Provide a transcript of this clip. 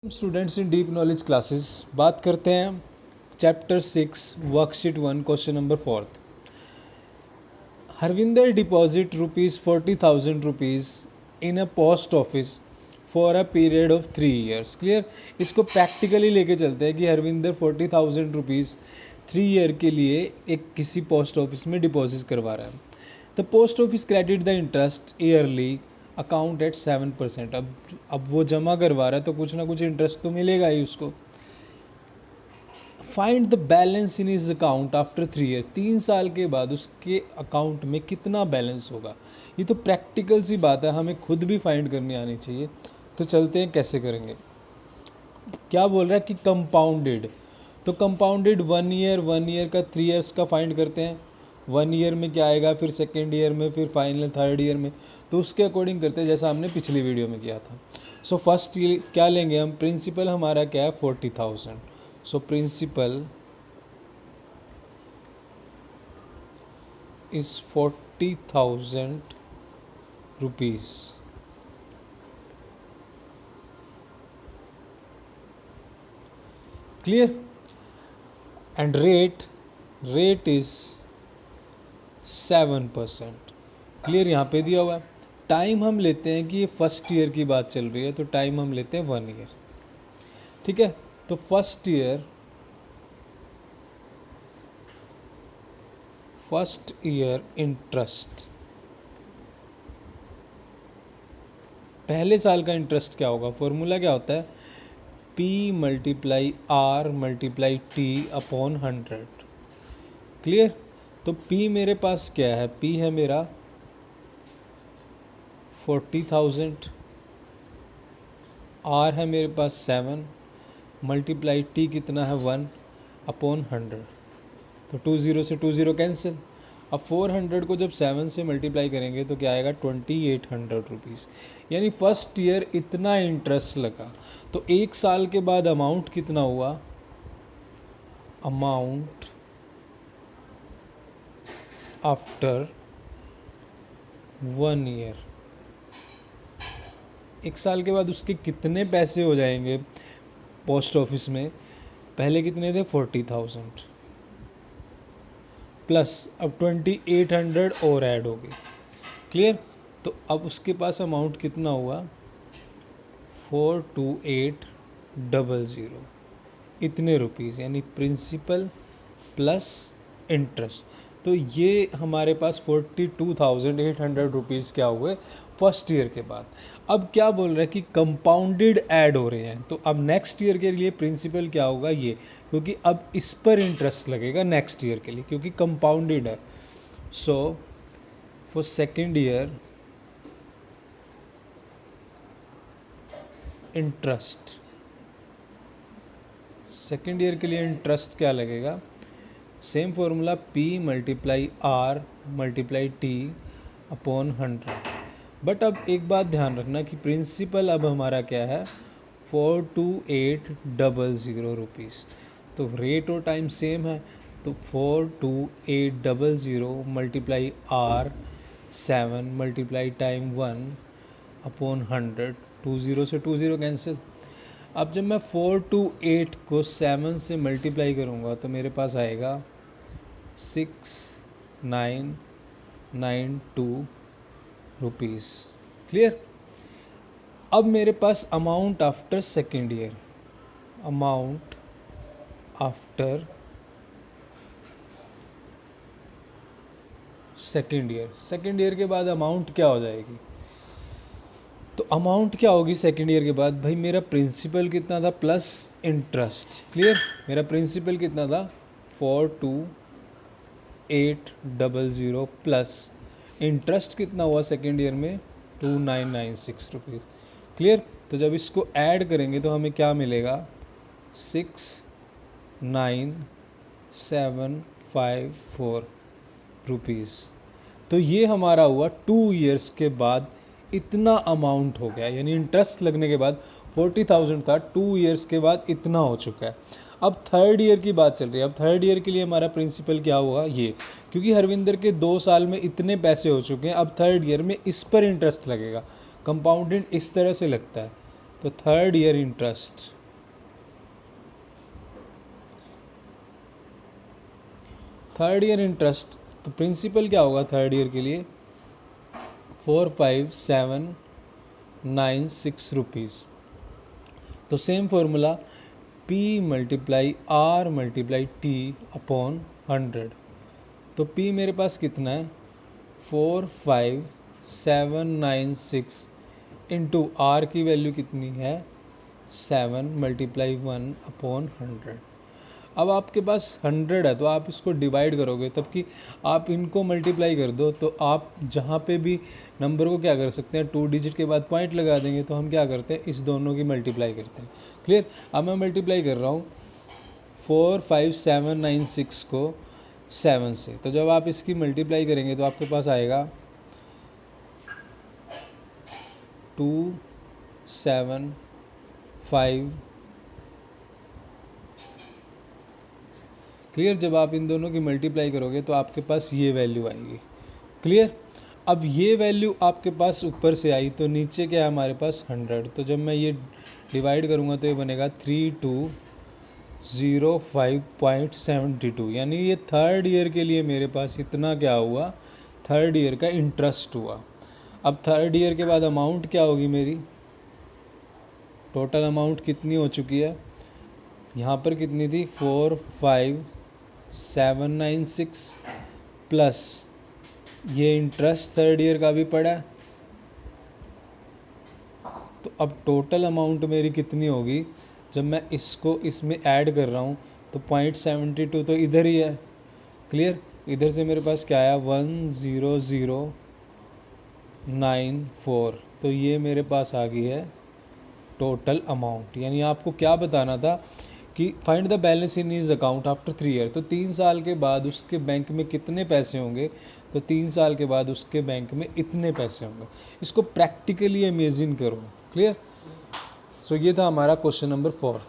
Students in deep knowledge classes बात करते हैं chapter 6 worksheet 1 question number 4। Harvinder deposit ₹40,000 in a post office for a period of 3 years। Clear. इसको practically लेके चलते हैं कि हरविंदर ₹40,000 3 year के लिए एक किसी पोस्ट ऑफिस में डिपॉजिट करवा रहा है। The post office credit the interest yearly account at 7%। अब वो जमा करवा रहा है तो कुछ ना कुछ इंटरेस्ट तो मिलेगा ही उसको। Find the balance in his account after 3 year। 3 साल के बाद उसके अकाउंट में कितना बैलेंस होगा। ये तो प्रैक्टिकल सी बात है, हमें खुद भी फाइंड करनी आनी चाहिए। तो चलते हैं कैसे करेंगे। क्या बोल रहा है कि कंपाउंडेड, तो कंपाउंडेड 1 year का 3 years का फाइंड करते हैं। 1 year में क्या आएगा, फिर 2nd year में, फिर फाइनल 3rd year में। तो उसके अकॉर्डिंग करते हैं जैसा हमने पिछली वीडियो में किया था। सो फर्स्ट क्या लेंगे हम, प्रिंसिपल हमारा क्या है 40,000। So principal is ₹40,000। Clear. And rate is 7%। Clear, यहाँ पे दिया हुआ है। टाइम हम लेते हैं कि ये फर्स्ट ईयर की बात चल रही है, तो टाइम हम लेते हैं 1 year। ठीक है, तो फर्स्ट ईयर इंटरेस्ट, पहले साल का इंटरेस्ट क्या होगा, फॉर्मूला क्या होता है, P × R × T upon 100। Clear. तो P मेरे पास क्या है, P है मेरा 40,000, R है मेरे पास 7, मल्टीप्लाई T कितना है 1 अपॉन 100। तो 20 से 20 कैंसिल। अब 400 को जब 7 से मल्टीप्लाई करेंगे तो क्या आएगा, ₹2,800। यानी फर्स्ट ईयर इतना इंटरेस्ट लगा। तो 1 साल के बाद अमाउंट कितना हुआ, अमाउंट आफ्टर 1 year। 1 साल के बाद उसके कितने पैसे हो जाएंगे पोस्ट ऑफिस में, पहले कितने थे 40,000 प्लस अब 2,800 और ऐड हो गए। क्लियर। तो अब उसके पास अमाउंट कितना हुआ, 42800 इतने रुपीज़, यानी प्रिंसिपल प्लस इंटरेस्ट। तो ये हमारे पास 42,800 क्या हुए फर्स्ट ईयर के बाद। अब क्या बोल रहा है कि कंपाउंडेड ऐड हो रहे हैं, तो अब नेक्स्ट ईयर के लिए प्रिंसिपल क्या होगा ये, क्योंकि अब इस पर इंटरेस्ट लगेगा नेक्स्ट ईयर के लिए, क्योंकि कंपाउंडेड है। So for second year interest, second year के लिए इंटरेस्ट क्या लगेगा, same formula P × R × T upon 100। But अब एक बात ध्यान रखना कि प्रिंसिपल अब हमारा क्या है 42800 तो रेट और टाइम सेम है। तो 42800 multiply R 7 multiply time 1 upon 100। 20 से 20 कैंसिल। अब जब मैं 428 को 7 से मल्टीप्लाई करूँगा तो मेरे पास आएगा 6,992 रुपीज़। क्लियर। अब मेरे पास amount after second year, amount after second year के बाद अमाउंट क्या हो जाएगी, तो अमाउंट क्या होगी सेकेंड ईयर के बाद, भाई मेरा प्रिंसिपल कितना था प्लस इंटरेस्ट। क्लियर। मेरा प्रिंसिपल कितना था 42800 प्लस इंटरेस्ट कितना हुआ सेकेंड ईयर में 2,996 रुपीज़। क्लियर। तो जब इसको ऐड करेंगे तो हमें क्या मिलेगा 6,9,754 रुपीज़। तो ये हमारा हुआ 2 years के बाद इतना अमाउंट हो गया, यानी इंटरेस्ट लगने के बाद 40,000 था, 2 years के बाद इतना हो चुका है। अब 3rd ईयर की बात चल रही है। अब 3rd ईयर के लिए हमारा प्रिंसिपल क्या हुआ ये, क्योंकि हरविंदर के 2 साल में इतने पैसे हो चुके हैं, अब 3rd ईयर में इस पर इंटरेस्ट लगेगा। कंपाउंडेड इस तरह से लगता है, तो third year interest, third year interest, तो प्रिंसिपल क्या होगा थर्ड ईयर के लिए 45,796 रुपीज़। तो same formula P multiply R multiply T upon 100। तो P मेरे पास कितना है 45,796 इंटू R की वैल्यू कितनी है 7 मल्टीप्लाई 1 अपॉन 100। अब आपके पास 100 है तो आप इसको डिवाइड करोगे, तब कि आप इनको मल्टीप्लाई कर दो तो आप जहाँ पे भी नंबर को क्या कर सकते हैं 2 डिजिट के बाद पॉइंट लगा देंगे। तो हम क्या करते हैं इस दोनों की मल्टीप्लाई करते हैं। क्लियर। अब मैं मल्टीप्लाई कर रहा हूँ 45,796 को 7 से, तो जब आप इसकी मल्टीप्लाई करेंगे तो आपके पास आएगा 275। क्लियर। जब आप इन दोनों की मल्टीप्लाई करोगे तो आपके पास ये वैल्यू आएगी। क्लियर। अब ये वैल्यू आपके पास ऊपर से आई तो नीचे क्या है हमारे पास 100। तो जब मैं ये डिवाइड करूँगा तो ये बनेगा 3205.72, यानी ये थर्ड ईयर के लिए मेरे पास इतना क्या हुआ थर्ड ईयर का इंटरेस्ट हुआ। अब थर्ड ईयर के बाद अमाउंट क्या होगी मेरी, टोटल अमाउंट कितनी हो चुकी है, यहाँ पर कितनी थी 45,796 प्लस ये इंटरेस्ट थर्ड ईयर का भी पड़ा है। तो अब टोटल अमाउंट मेरी कितनी होगी जब मैं इसको इसमें ऐड कर रहा हूँ तो 0.72 तो इधर ही है। क्लियर। इधर से मेरे पास क्या आया 10094। तो ये मेरे पास आ गई है टोटल अमाउंट। यानी आपको क्या बताना था कि find the balance in his account after 3 year. तो 3 साल के बाद उसके बैंक में कितने पैसे होंगे, तो 3 साल के बाद उसके बैंक में इतने पैसे होंगे। इसको प्रैक्टिकली इमेजिन करो। क्लियर। सो ये था हमारा क्वेश्चन नंबर 4।